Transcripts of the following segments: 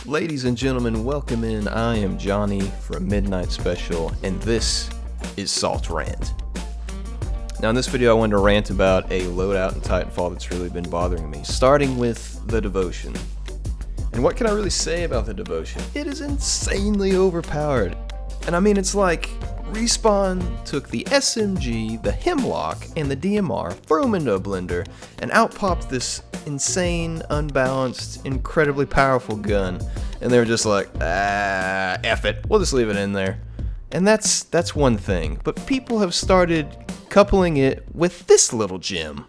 Ladies and gentlemen, welcome in. I am Johnny from Midnight Special, and this is Salt Rant. Now in this video I wanted to rant about a loadout in Titanfall that's really been bothering me, starting with the Devotion. And what can I really say about the Devotion? It is insanely overpowered. And I mean, it's like Respawn took the SMG, the Hemlock, and the DMR, threw them into a blender, and out popped this insane, unbalanced, incredibly powerful gun. And they were just like, F it, we'll just leave it in there. And that's one thing. But people have started coupling it with this little gem.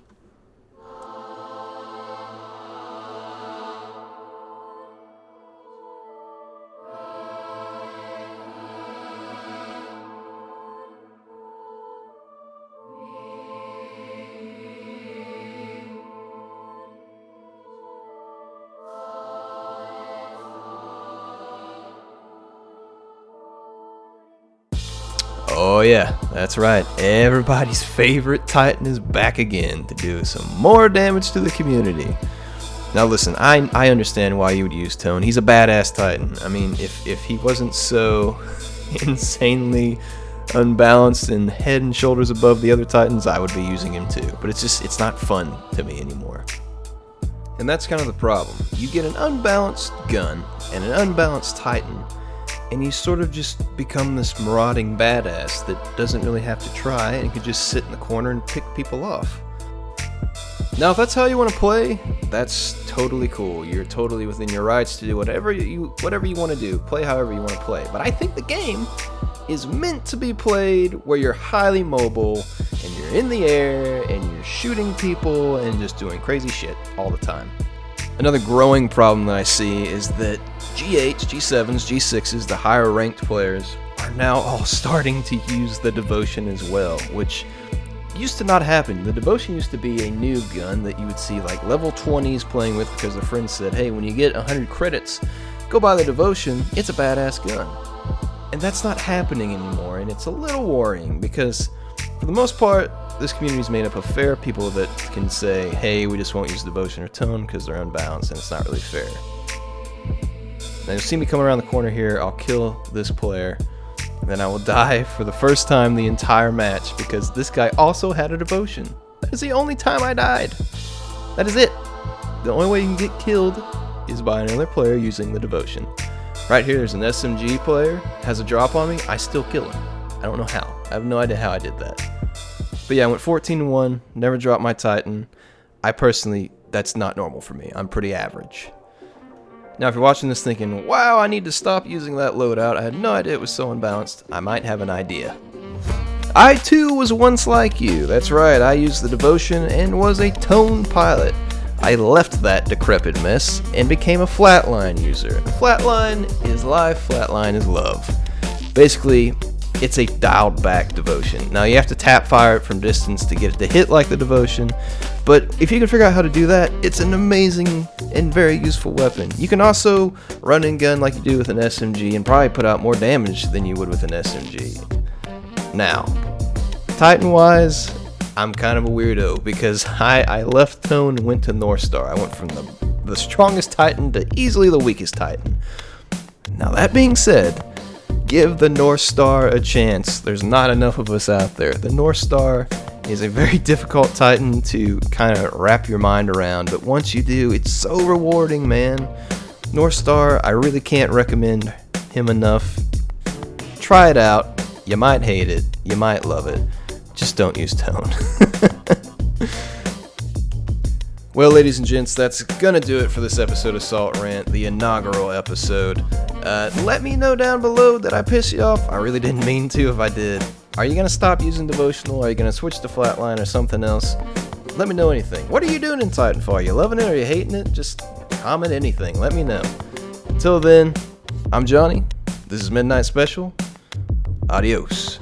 Oh yeah, that's right. Everybody's favorite Titan is back again to do some more damage to the community. Now listen, I understand why you would use Tone. He's a badass Titan. I mean, if he wasn't so insanely unbalanced and head and shoulders above the other Titans, I would be using him too. But it's not fun to me anymore. And that's kind of the problem. You get an unbalanced gun and an unbalanced Titan, and you sort of just become this marauding badass that doesn't really have to try and can just sit in the corner and pick people off. Now, if that's how you want to play, that's totally cool. You're totally within your rights to do whatever you want to do. Play however you want to play. But I think the game is meant to be played where you're highly mobile and you're in the air and you're shooting people and just doing crazy shit all the time. Another growing problem that I see is that G8s, G7s, G6s, the higher ranked players, are now all starting to use the Devotion as well, which used to not happen. The Devotion used to be a new gun that you would see like level 20s playing with because their friends said, hey, when you get 100 credits, go buy the Devotion, it's a badass gun. And that's not happening anymore, and it's a little worrying because for the most part, this community is made up of fair people that can say, hey, we just won't use Devotion or Tone because they're unbalanced and it's not really fair. Now you'll see me come around the corner here, I'll kill this player, and then I will die for the first time the entire match because this guy also had a Devotion. That is the only time I died. That is it. The only way you can get killed is by another player using the Devotion. Right here, there's an SMG player, has a drop on me, I still kill him. I don't know how. I have no idea how I did that. But yeah, I went 14-1, never dropped my Titan. I personally, that's not normal for me. I'm pretty average. Now, if you're watching this thinking, wow, I need to stop using that loadout, I had no idea it was so unbalanced, I might have an idea. I too was once like you. That's right, I used the Devotion and was a Tone pilot. I left that decrepit mess and became a Flatline user. Flatline is life, Flatline is love. Basically, it's a dialed back Devotion. Now you have to tap fire it from distance to get it to hit like the Devotion, but if you can figure out how to do that, it's an amazing and very useful weapon. You can also run and gun like you do with an SMG and probably put out more damage than you would with an SMG. Now, Titan-wise, I'm kind of a weirdo because I left Tone and went to North Star. I went from the strongest Titan to easily the weakest Titan. Now that being said, give the North Star a chance. There's not enough of us out there. The North Star is a very difficult Titan to kind of wrap your mind around, but once you do, it's so rewarding, man. North Star, I really can't recommend him enough. Try it out. You might hate it. You might love it. Just don't use Tone. Well, ladies and gents, that's gonna do it for this episode of Salt Rant, the inaugural episode. Let me know down below that I piss you off. I really didn't mean to. If I did, are you gonna stop using Devotional? Are you gonna switch to Flatline or something else? Let me know anything. What are you doing in Titanfall? Are you loving it? Are you hating it? Just comment anything. Let me know. Until then, I'm Johnny. This is Midnight Special. Adios.